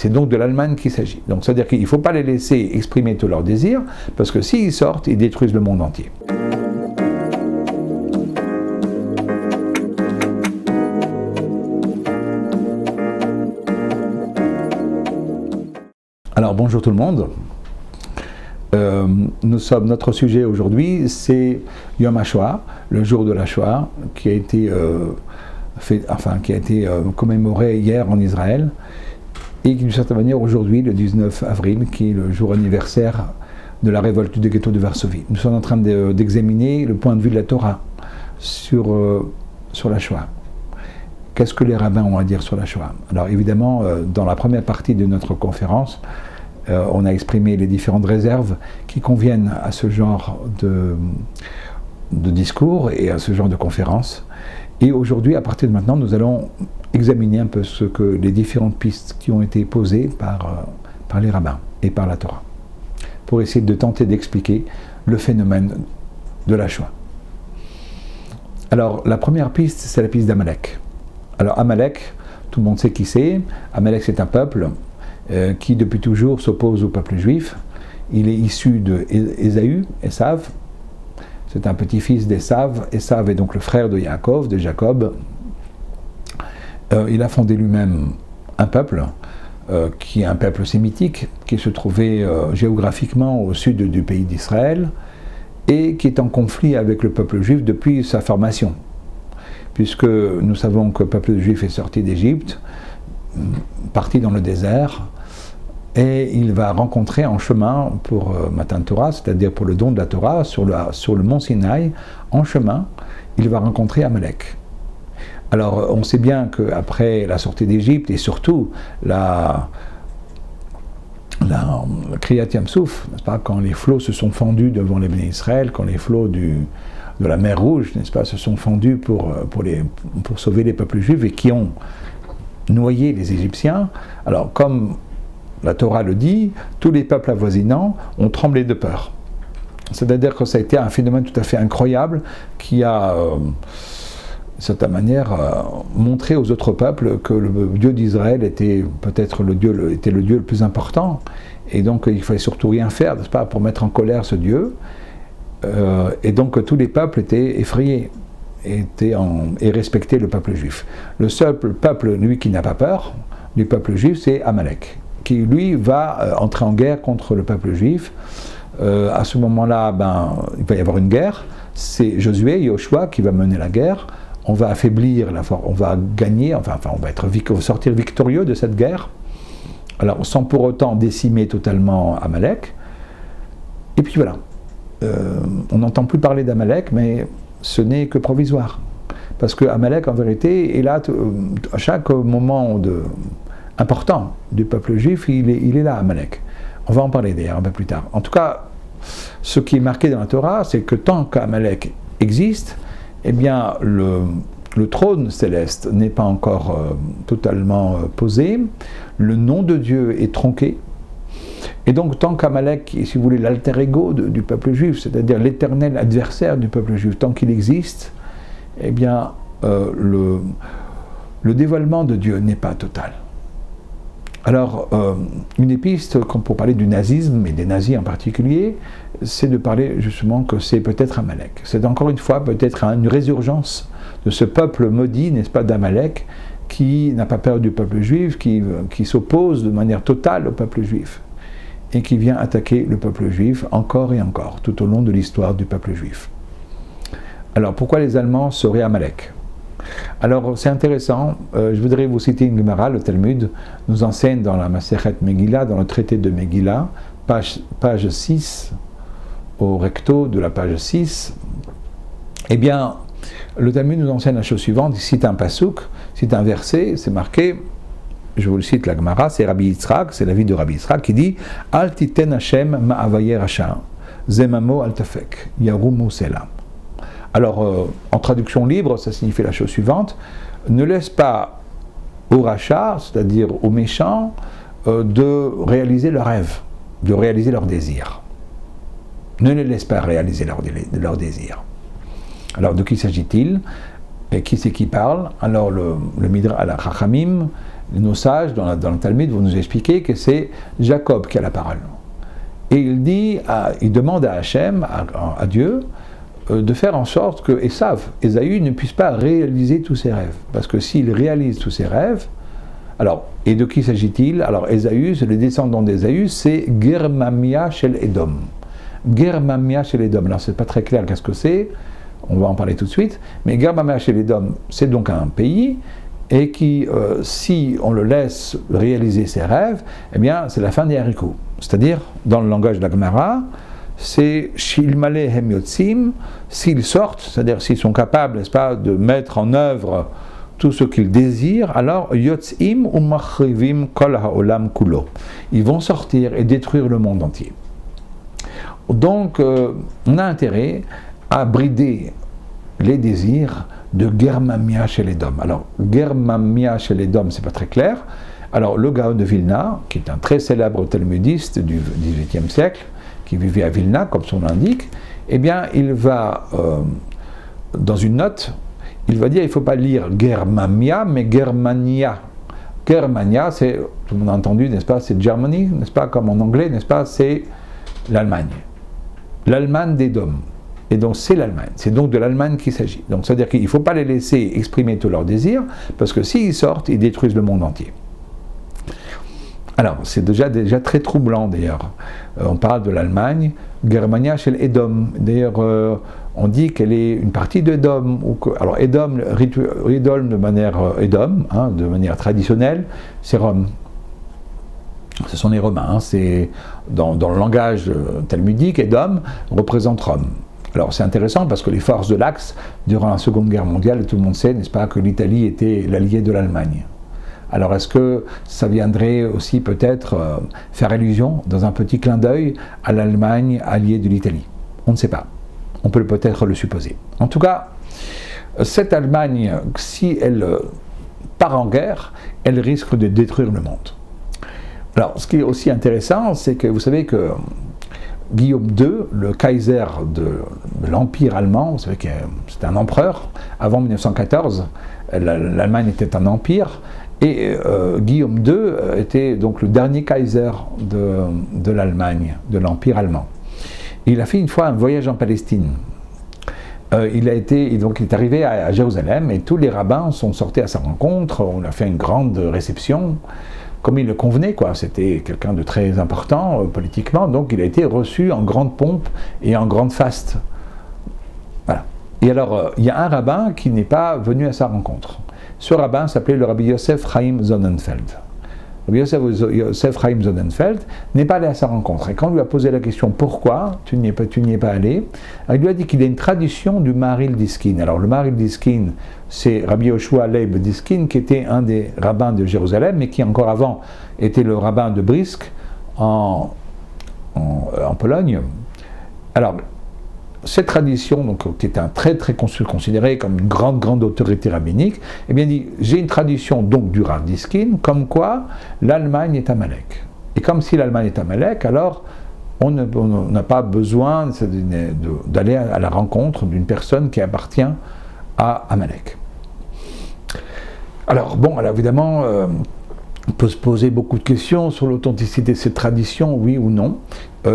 C'est donc de l'Allemagne qu'il s'agit. Donc c'est-à-dire qu'il ne faut pas les laisser exprimer tous leurs désirs, parce que s'ils sortent, ils détruisent le monde entier. Alors bonjour tout le monde. Notre sujet aujourd'hui, c'est Yom HaShoah, le jour de la Shoah, qui a été commémoré hier en Israël, et qui d'une certaine manière aujourd'hui, le 19 avril, qui est le jour anniversaire de la révolte du ghetto de Varsovie. Nous sommes en train d'examiner le point de vue de la Torah sur la Shoah. Qu'est-ce que les rabbins ont à dire sur la Shoah? Alors évidemment, dans la première partie de notre conférence, on a exprimé les différentes réserves qui conviennent à ce genre de discours et à ce genre de conférence. Et aujourd'hui, à partir de maintenant, nous allons examiner un peu les différentes pistes qui ont été posées par les rabbins et par la Torah, pour essayer de tenter d'expliquer le phénomène de la Shoah. Alors, la première piste, c'est la piste d'Amalek. Alors, Amalek, tout le monde sait qui c'est. Amalek, c'est un peuple qui depuis toujours s'oppose au peuple juif. Il est issu de Esav. C'est un petit-fils d'Esav. Esav est donc le frère de Yaakov, de Jacob. Il a fondé lui-même un peuple, qui est un peuple sémitique, qui se trouvait géographiquement au sud du pays d'Israël, et qui est en conflit avec le peuple juif depuis sa formation. Puisque nous savons que le peuple juif est sorti d'Égypte, parti dans le désert, et il va rencontrer en chemin pour Matan Torah, c'est-à-dire pour le don de la Torah, sur le mont Sinaï, en chemin, il va rencontrer Amalek. Alors, on sait bien qu'après la sortie d'Égypte, et surtout la Kriyat Yam-Souf, n'est-ce pas, quand les flots se sont fendus devant les Béné Israël, quand les flots de la mer Rouge, n'est-ce pas, se sont fendus pour sauver les peuples juifs et qui ont noyé les Égyptiens, alors comme la Torah le dit, tous les peuples avoisinants ont tremblé de peur. C'est-à-dire que ça a été un phénomène tout à fait incroyable qui a, d'une certaine manière, montré aux autres peuples que le Dieu d'Israël était peut-être le Dieu le plus important, et donc il ne fallait surtout rien faire, n'est-ce pas, pour mettre en colère ce Dieu, et donc tous les peuples étaient effrayés et respectaient le peuple juif. Le seul peuple, lui, qui n'a pas peur du peuple juif, c'est Amalek, qui lui va entrer en guerre contre le peuple juif. À ce moment-là, il va y avoir une guerre. C'est Josué, Yoshua, qui va mener la guerre. On va affaiblir la force, on va gagner, on va sortir victorieux de cette guerre. Alors, sans pour autant décimer totalement Amalek. Et puis voilà. On n'entend plus parler d'Amalek, mais ce n'est que provisoire. Parce que Amalek, en vérité, est là à chaque moment important du peuple juif, il est là, Amalek. On va en parler d'ailleurs un peu plus tard. En tout cas, ce qui est marqué dans la Torah, c'est que tant qu'Amalek existe, eh bien, le trône céleste n'est pas encore totalement posé, le nom de Dieu est tronqué, et donc tant qu'Amalek, si vous voulez, l'alter ego du peuple juif, c'est-à-dire l'éternel adversaire du peuple juif, tant qu'il existe, eh bien, le dévoilement de Dieu n'est pas total. Alors, une piste, pour parler du nazisme, et des nazis en particulier, c'est de parler justement que c'est peut-être Amalek. C'est encore une fois peut-être une résurgence de ce peuple maudit, n'est-ce pas, d'Amalek, qui n'a pas peur du peuple juif, qui s'oppose de manière totale au peuple juif, et qui vient attaquer le peuple juif encore et encore, tout au long de l'histoire du peuple juif. Alors, pourquoi les Allemands seraient Amalek? Alors, c'est intéressant, je voudrais vous citer une Gemara, le Talmud nous enseigne dans la Masechet Megillah, dans le traité de Megillah, page 6, au recto de la page 6, eh bien, le Talmud nous enseigne la chose suivante, il cite un pasouk, cite un verset, c'est marqué, je vous le cite, la Gemara, c'est Rabbi Yitzhak, c'est l'avis de Rabbi Yitzhak, qui dit « Al titen Hashem ma'avaye rasha, zemamo al tafek, yarumu sela » Alors, en traduction libre, ça signifie la chose suivante, ne laisse pas aux rachats, c'est-à-dire aux méchants, de réaliser leurs rêves, de réaliser leurs désirs. Ne les laisse pas réaliser leurs désirs. Alors, de qui s'agit-il? Et qui c'est qui parle? Alors, le Midra al-Chachamim nos sages, dans le Talmud, vont nous expliquer que c'est Jacob qui a la parole. Et il demande à Hachem, à Dieu, de faire en sorte que Ésaü ne puisse pas réaliser tous ses rêves. Parce que s'il réalise tous ses rêves, alors, et de qui s'agit-il? Alors, Ésaü, le descendant d'Ésaü, c'est Germamia shel Edom. Germamia shel Edom. Alors, c'est pas très clair qu'est-ce que c'est, on va en parler tout de suite, mais Germamia shel Edom, c'est donc un pays, et qui, si on le laisse réaliser ses rêves, eh bien, c'est la fin des haricots. C'est-à-dire, dans le langage de la Gemara, c'est Shilmale Hem Yotzim, s'ils sortent, c'est-à-dire s'ils sont capables, n'est-ce pas, de mettre en œuvre tout ce qu'ils désirent, alors Yotzim ou Machrivim Kol HaOlam Kulo. Ils vont sortir et détruire le monde entier. Donc, on a intérêt à brider les désirs de Germamia chez les Dom. Alors, Germamia chez les Dom, c'est pas très clair. Alors, le Gaon de Vilna, qui est un très célèbre talmudiste du XVIIIe siècle, qui vivait à Vilna, comme son nom l'indique, eh bien, il va, dans une note, il va dire, il ne faut pas lire Germamia, mais Germania. Germania, c'est, tout le monde a entendu, n'est-ce pas, c'est Germany, n'est-ce pas, comme en anglais, n'est-ce pas, c'est l'Allemagne. L'Allemagne des Dômes. Et donc c'est l'Allemagne, c'est donc de l'Allemagne qu'il s'agit. Donc c'est-à-dire qu'il ne faut pas les laisser exprimer tous leurs désirs, parce que s'ils sortent, ils détruisent le monde entier. Alors, c'est déjà très troublant d'ailleurs. On parle de l'Allemagne, Germania chez l'Edom. D'ailleurs, on dit qu'elle est une partie d'Edom. Alors, Edom, de manière Edom, hein, de manière traditionnelle, c'est Rome. Ce sont les Romains. Hein, c'est dans le langage talmudique, Edom représente Rome. Alors, c'est intéressant parce que les forces de l'Axe, durant la Seconde Guerre mondiale, tout le monde sait, n'est-ce pas, que l'Italie était l'allié de l'Allemagne. Alors est-ce que ça viendrait aussi peut-être faire allusion, dans un petit clin d'œil, à l'Allemagne alliée de l'Italie? On ne sait pas. On peut peut-être le supposer. En tout cas, cette Allemagne, si elle part en guerre, elle risque de détruire le monde. Alors ce qui est aussi intéressant, c'est que vous savez que Guillaume II, le Kaiser de l'Empire allemand, vous savez que c'était un empereur, avant 1914, l'Allemagne était un empire, et Guillaume II était donc le dernier Kaiser de l'Allemagne, de l'Empire allemand. Il a fait une fois un voyage en Palestine. Il est arrivé à Jérusalem et tous les rabbins sont sortis à sa rencontre. On a fait une grande réception, comme il le convenait, quoi. C'était quelqu'un de très important politiquement, donc il a été reçu en grande pompe et en grande faste. Voilà. Et alors, il y a un rabbin qui n'est pas venu à sa rencontre. Ce rabbin s'appelait le rabbi Yosef Chaim Sonnenfeld. Le rabbi Yosef Chaim Sonnenfeld n'est pas allé à sa rencontre. Et quand on lui a posé la question « Pourquoi tu n'y es pas allé ?», il lui a dit qu'il y a une tradition du Maharil Diskin. Alors le Maharil Diskin, c'est Rabbi Yoshua Leib Diskin, qui était un des rabbins de Jérusalem, mais qui encore avant était le rabbin de Brisk en Pologne. Alors, cette tradition, donc, qui est un très considéré comme une grande autorité rabbinique, eh bien dit, j'ai une tradition donc du Rav Diskin, comme quoi l'Allemagne est Amalek. Et comme si l'Allemagne est Amalek, alors on n'a pas besoin d'aller à la rencontre d'une personne qui appartient à Amalek. Alors bon, alors évidemment, on peut se poser beaucoup de questions sur l'authenticité de cette tradition, oui ou non.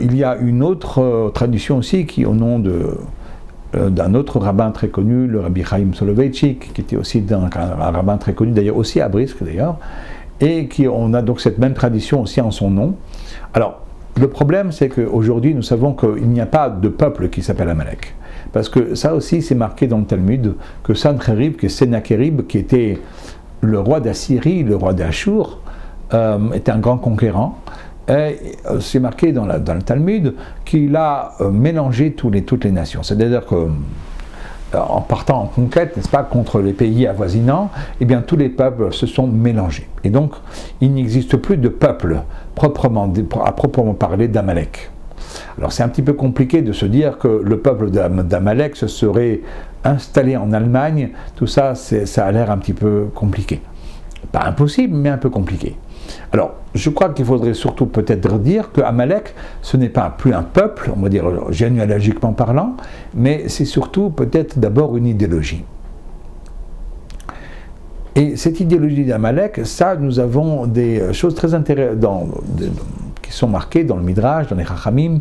Il y a une autre tradition aussi qui, au nom d'un autre rabbin très connu, le rabbi Chaim Soloveitchik, qui était aussi un rabbin très connu, d'ailleurs aussi à Brisk d'ailleurs, et on a donc cette même tradition aussi en son nom. Alors, le problème, c'est qu'aujourd'hui, nous savons qu'il n'y a pas de peuple qui s'appelle Amalek. Parce que ça aussi, c'est marqué dans le Talmud, que Sancherib, que Sennacherib, qui était le roi d'Assyrie, le roi d'Achour, était un grand conquérant. C'est marqué dans le Talmud qu'il a mélangé toutes les nations. C'est-à-dire qu'en partant en conquête, n'est-ce pas, contre les pays avoisinants, eh bien tous les peuples se sont mélangés. Et donc, il n'existe plus de peuple à proprement parler d'Amalek. Alors c'est un petit peu compliqué de se dire que le peuple d'Amalek se serait installé en Allemagne. Tout ça, ça a l'air un petit peu compliqué. Pas impossible, mais un peu compliqué. Alors, je crois qu'il faudrait surtout peut-être dire que Amalek, ce n'est pas plus un peuple, on va dire généalogiquement parlant, mais c'est surtout peut-être d'abord une idéologie. Et cette idéologie d'Amalek, ça, nous avons des choses très intéressantes qui sont marquées dans le Midrash, dans les Chachamim.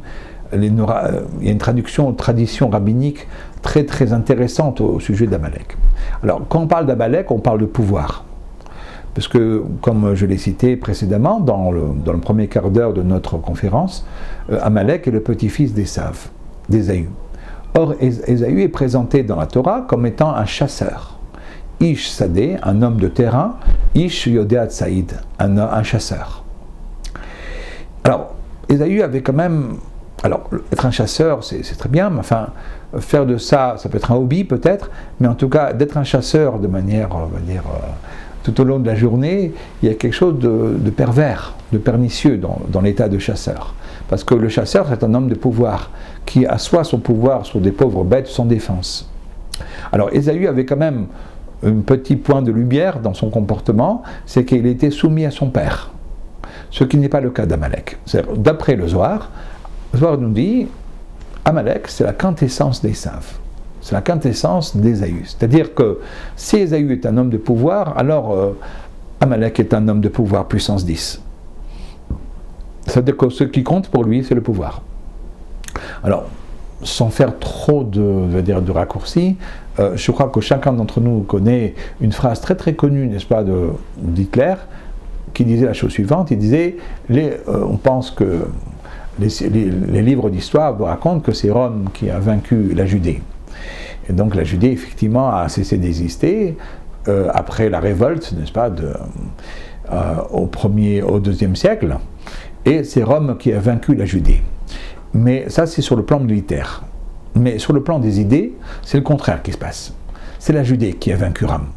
Il y a une tradition rabbinique très très intéressante au sujet d'Amalek. Alors, quand on parle d'Amalek, on parle de pouvoir. Parce que, comme je l'ai cité précédemment, dans le premier quart d'heure de notre conférence, Amalek est le petit-fils d'Ésaü. Or, Ésaü est présenté dans la Torah comme étant un chasseur. Ish Sadeh, un homme de terrain, Ish Yodeat Saïd, un chasseur. Alors, Ésaü avait quand même... Alors, être un chasseur, c'est très bien, mais enfin, faire de ça, ça peut être un hobby peut-être, mais en tout cas, d'être un chasseur de manière, on va dire... tout au long de la journée, il y a quelque chose de pervers, de pernicieux dans l'état de chasseur. Parce que le chasseur, c'est un homme de pouvoir, qui assoit son pouvoir sur des pauvres bêtes sans défense. Alors, Ésaü avait quand même un petit point de lumière dans son comportement, c'est qu'il était soumis à son père. Ce qui n'est pas le cas d'Amalek. D'après le Zohar nous dit, Amalek, c'est la quintessence d'Ésav. C'est la quintessence d'Ésaü. C'est-à-dire que si Ésaü est un homme de pouvoir, alors Amalek est un homme de pouvoir puissance 10. C'est-à-dire que ce qui compte pour lui, c'est le pouvoir. Alors, sans faire trop de raccourcis, je crois que chacun d'entre nous connaît une phrase très très connue, n'est-ce pas, d'Hitler, qui disait la chose suivante, il disait, on pense que les livres d'histoire vous racontent que c'est Rome qui a vaincu la Judée. Et donc la Judée, effectivement, a cessé d'exister après la révolte, n'est-ce pas, au IIe siècle, et c'est Rome qui a vaincu la Judée. Mais ça, c'est sur le plan militaire. Mais sur le plan des idées, c'est le contraire qui se passe. C'est la Judée qui a vaincu Rome.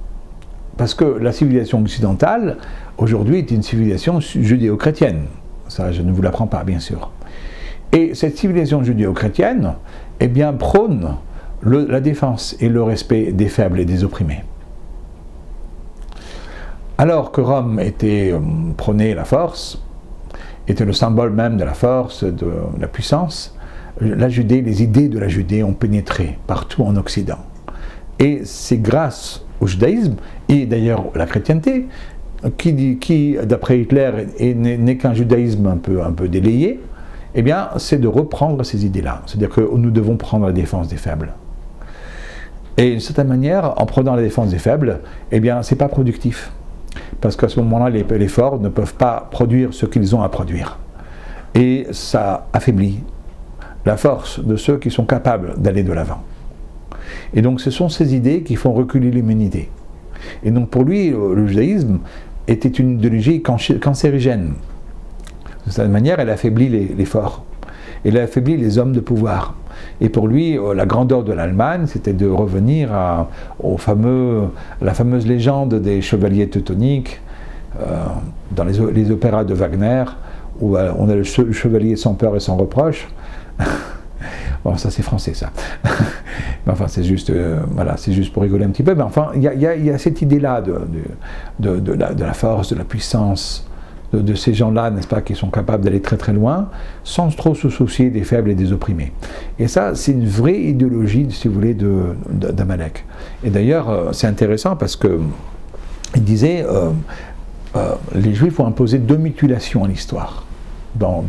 Parce que la civilisation occidentale, aujourd'hui, est une civilisation judéo-chrétienne. Ça, je ne vous l'apprends pas, bien sûr. Et cette civilisation judéo-chrétienne, eh bien, prône la défense et le respect des faibles et des opprimés. Alors que Rome prônait la force, était le symbole même de la force, de la puissance, la Judée, les idées de la Judée ont pénétré partout en Occident. Et c'est grâce au judaïsme, et d'ailleurs la chrétienté, qui d'après Hitler, n'est qu'un judaïsme un peu délayé, eh bien, c'est de reprendre ces idées-là. C'est-à-dire que nous devons prendre la défense des faibles. Et d'une certaine manière, en prenant la défense des faibles, eh bien, c'est pas productif. Parce qu'à ce moment-là, les forts ne peuvent pas produire ce qu'ils ont à produire. Et ça affaiblit la force de ceux qui sont capables d'aller de l'avant. Et donc, ce sont ces idées qui font reculer l'humanité. Et donc, pour lui, le judaïsme était une idéologie cancérigène. De cette manière, elle affaiblit les forts. Elle affaiblit les hommes de pouvoir. Et pour lui, la grandeur de l'Allemagne, c'était de revenir à la fameuse légende des chevaliers teutoniques, dans les opéras de Wagner, où on a le chevalier sans peur et sans reproche. Bon, ça c'est français, ça. Mais enfin, c'est juste, c'est juste pour rigoler un petit peu. Mais enfin, il y a cette idée-là de la force, de la puissance, de ces gens-là, n'est-ce pas, qui sont capables d'aller très très loin, sans trop se soucier des faibles et des opprimés. Et ça, c'est une vraie idéologie, si vous voulez, d'Amalek. Et d'ailleurs, c'est intéressant parce que il disait, les Juifs ont imposé 2 mutilations à l'histoire, dans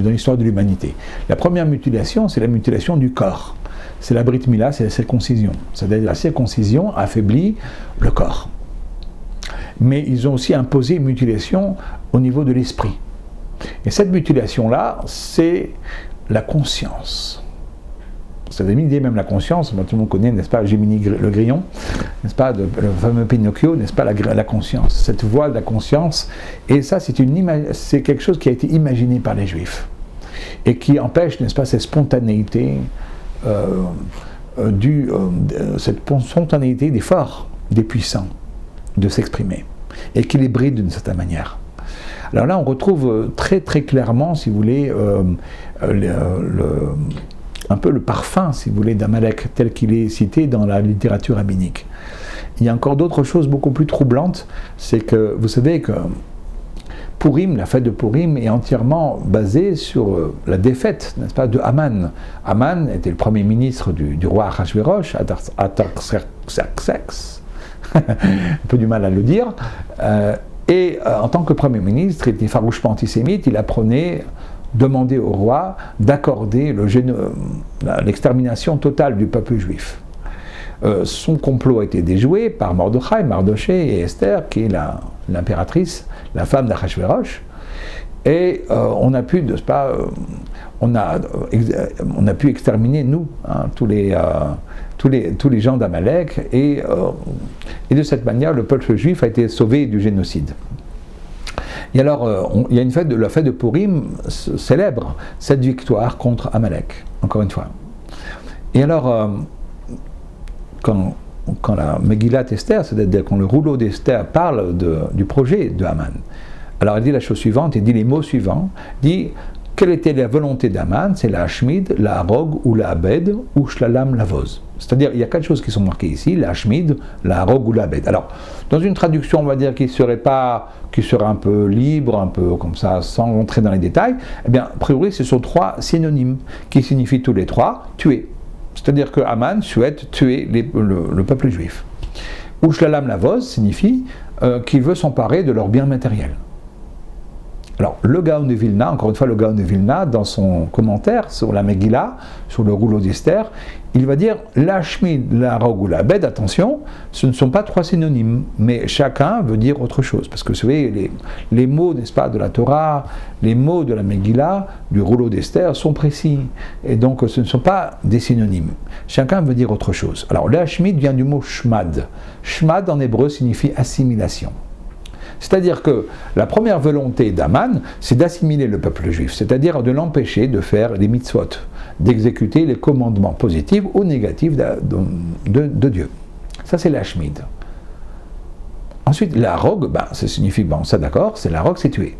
l'histoire de l'humanité. La première mutilation, c'est la mutilation du corps. C'est la Brit Mila, c'est la circoncision. C'est-à-dire la circoncision affaiblit le corps. Mais ils ont aussi imposé une mutilation au niveau de l'esprit. Et cette mutilation-là, c'est la conscience. Ça donne une idée, même la conscience, tout le monde connaît, n'est-ce pas, Gemini le grillon, n'est-ce pas, le fameux Pinocchio, n'est-ce pas, la conscience, cette voix de la conscience. Et ça, c'est quelque chose qui a été imaginé par les Juifs et qui empêche, n'est-ce pas, cette spontanéité, cette spontanéité des forts, des puissants, de s'exprimer, et qui les bride d'une certaine manière. Alors là, on retrouve très très clairement, si vous voulez, un peu le parfum, si vous voulez, d'Amalek, tel qu'il est cité dans la littérature rabbinique. Il y a encore d'autres choses beaucoup plus troublantes, c'est que, vous savez que Purim, la fête de Purim, est entièrement basée sur la défaite, n'est-ce pas, de Haman. Haman était le premier ministre du roi Ahasverosh, Artaxerxès. un peu du mal à le dire, en tant que Premier ministre, il était farouchement antisémite, il apprenait demander au roi d'accorder l'extermination totale du peuple juif. Son complot a été déjoué par Mardoché et Esther, qui est l'impératrice, la femme d'Achashverosh, et on a pu exterminer, nous, hein, tous les gens d'Amalek, et de cette manière, le peuple juif a été sauvé du génocide. Et alors, il y a la fête de Purim célèbre cette victoire contre Amalek, encore une fois. Et alors, quand la Megillat Esther, c'est-à-dire quand le rouleau d'Esther parle du projet de Haman, alors il dit la chose suivante, il dit les mots suivants, il dit quelle était la volonté d'Haman, c'est la Hashmid, la Harog ou la Abed ou Shlalam Lavoz. C'est-à-dire, il y a 4 choses qui sont marquées ici, la Hashmid, la Harog ou la Abed. Alors, dans une traduction, on va dire qui serait un peu libre, un peu comme ça, sans rentrer dans les détails, eh bien, a priori, ce sont 3 synonymes qui signifient tous les 3 tuer. C'est-à-dire que Haman souhaite tuer le peuple juif. Ou Shlalam Lavoz signifie qu'il veut s'emparer de leurs biens matériels. Alors, le Gaon de Vilna, encore une fois, le Gaon de Vilna, dans son commentaire sur la Megillah, sur le rouleau d'Esther, il va dire la Shmid, la Harog ou la Abed, attention, ce ne sont pas 3 synonymes, mais chacun veut dire autre chose. Parce que vous savez, les mots, n'est-ce pas, de la Torah, les mots de la Megillah, du rouleau d'Esther, sont précis. Et donc, ce ne sont pas des synonymes. Chacun veut dire autre chose. Alors, la Shmid vient du mot Shmad. Shmad, en hébreu, signifie assimilation. C'est-à-dire que la première volonté d'Haman, c'est d'assimiler le peuple juif, c'est-à-dire de l'empêcher de faire les mitzvot, d'exécuter les commandements positifs ou négatifs de Dieu. Ça, c'est la Shmid. Ensuite, la Harog, ça signifie, ça d'accord, c'est la Harog, c'est tuer.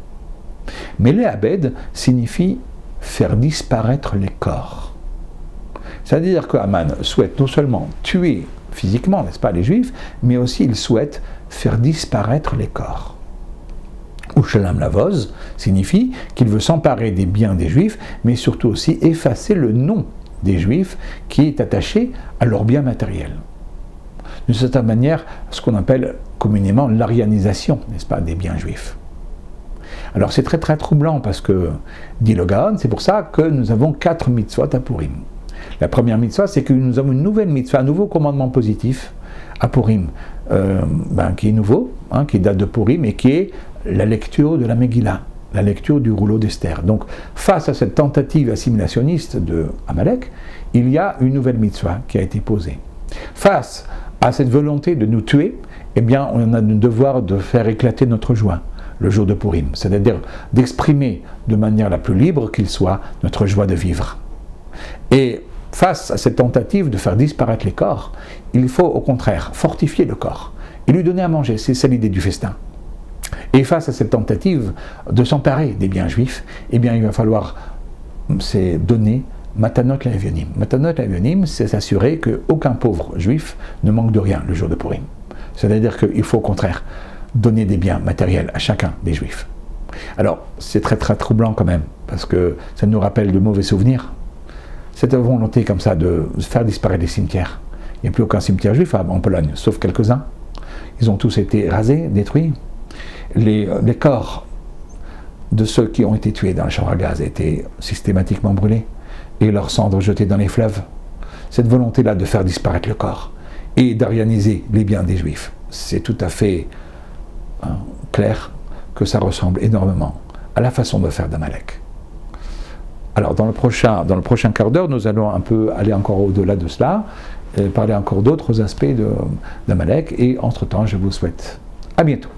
Mais les Abed signifie faire disparaître les corps. C'est-à-dire que Haman souhaite non seulement tuer physiquement, n'est-ce pas, les Juifs, mais aussi il souhaite faire disparaître les corps. Ou Shalom Lavoz signifie qu'il veut s'emparer des biens des Juifs, mais surtout aussi effacer le nom des Juifs qui est attaché à leurs biens matériels. D'une certaine manière, ce qu'on appelle communément l'arianisation, n'est-ce pas, des biens juifs. Alors c'est très très troublant parce que, dit le Gaon, c'est pour ça que nous avons 4 mitzvot à Purim. La première mitzvah, c'est que nous avons une nouvelle mitzvah, un nouveau commandement positif à Purim, qui est nouveau, qui date de Purim et qui est la lecture de la Megillah, la lecture du rouleau d'Esther. Donc, face à cette tentative assimilationniste de Amalek, il y a une nouvelle mitzvah qui a été posée. Face à cette volonté de nous tuer, eh bien, on a le devoir de faire éclater notre joie le jour de Purim, c'est-à-dire d'exprimer de manière la plus libre qu'il soit notre joie de vivre. Et face à cette tentative de faire disparaître les corps, il faut au contraire fortifier le corps et lui donner à manger, c'est ça l'idée du festin. Et face à cette tentative de s'emparer des biens juifs, eh bien il va falloir donner Matanot Le'Evionim. Matanot Le'Evionim, c'est s'assurer qu'aucun pauvre juif ne manque de rien le jour de Purim. C'est-à-dire qu'il faut au contraire donner des biens matériels à chacun des juifs. Alors, c'est très très troublant quand même, parce que ça nous rappelle de mauvais souvenirs. Cette volonté comme ça de faire disparaître les cimetières. Il n'y a plus aucun cimetière juif en Pologne, sauf quelques-uns. Ils ont tous été rasés, détruits. Les corps de ceux qui ont été tués dans la chambre à gaz étaient systématiquement brûlés et leurs cendres jetées dans les fleuves. Cette volonté-là de faire disparaître le corps et d'arianiser les biens des Juifs, c'est tout à fait clair que ça ressemble énormément à la façon de faire d'Amalek. Alors dans le prochain quart d'heure, nous allons un peu aller encore au-delà de cela, parler encore d'autres aspects d'Amalek, et entre-temps, je vous souhaite à bientôt.